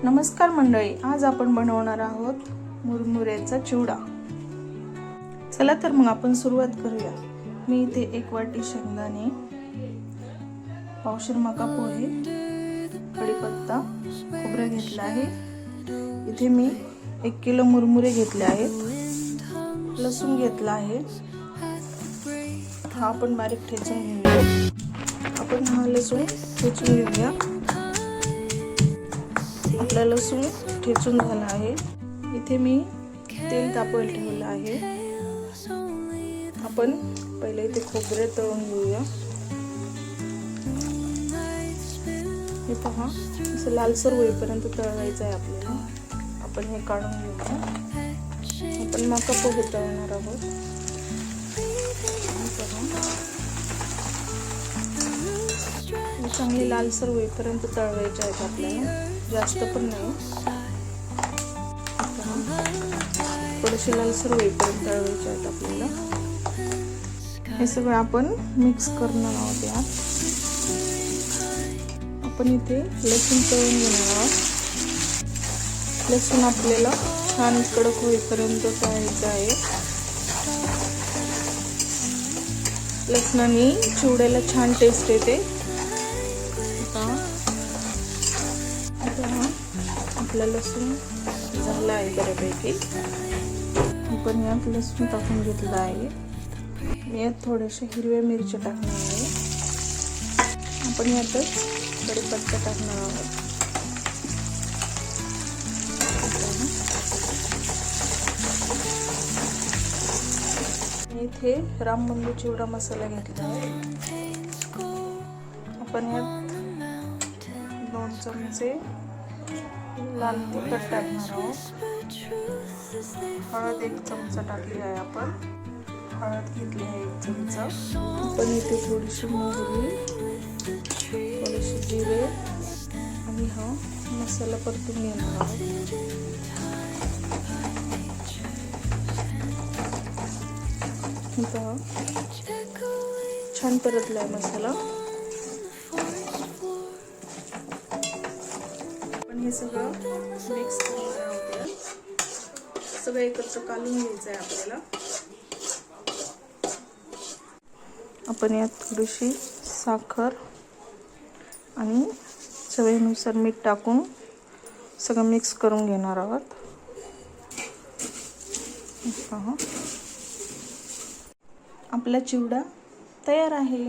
नमस्कार मंडळी, आज आपण बनवणार आहोत मुरमुऱ्याचा चिवडा। चला तर मग आपण सुरुवात करूया। मी इथे 1 वाटी शेंगदाणे, पावशेर मका पोहे, कढीपत्ता, खोबरं घेतलं आहे। इथे मी 1 किलो मुरमुरे घेतले आहेत। लसूण घेतला आहे, हा आपण बारीक ठेचून घेऊया। आपण हा लसूण ठेचून घेऊया। आपला लसूण ठेचून झाला आहे। इथे मी तेल तापवायला ठेवलं आहे। आपण पहिले इथे खोबरे तळून घेऊया। हे पहा, असं लालसर होईपर्यंत तळवायचं आहे आपल्याला। आपण हे काढून घेऊया। आपण मका पोहे तळणार आहोत। चांगले लालसर होईपर्यंत तळवायचे आहेत आपल्याला, जास्त पण नाही, थोडेसे लालसर होईपर्यंत तळवायचे आहेत आपल्याला। हे सगळं आपण मिक्स करणार आहोत। यात आपण इथे लसूण तळून घेणार आहोत। लसूण आपल्याला छान कडक होईपर्यंत तळायचं आहे। लसणाने चिवड्याला छान टेस्ट येते। आपला लसूण झाला आहे बऱ्यापैकी। आपण यात लसूण टाकून घेतला आहे। मी यात थोडेसे हिरव्या मिरच्या टाकणार आहे। आपण यातच कढीपत्ता टाकणार आहोत। इथे रामबंधू चिवडा मसाला घेतला आहे। आपण यात 2 चमचे लाल तिखट टाकणार आहोत। हळद 1 चमचा टाकली आहे। आपण हळद घेतली आहे 1 चमचा। आपण इथे थोडीशी मोहरी, थोडेसे जिरे आणि हा मसाला परतून घेणार आहोत। छान परतला आहे मसाला। आपण हे सगळं मिक्स करणार आहोत। सगळं एकत्र कालून घ्यायचं आहे आपल्याला। आपण यात थोडीशी साखर आणि चवीनुसार मीठ टाकून सगळं मिक्स करून घेणार आहोत। आपला चिवडा तयार आहे।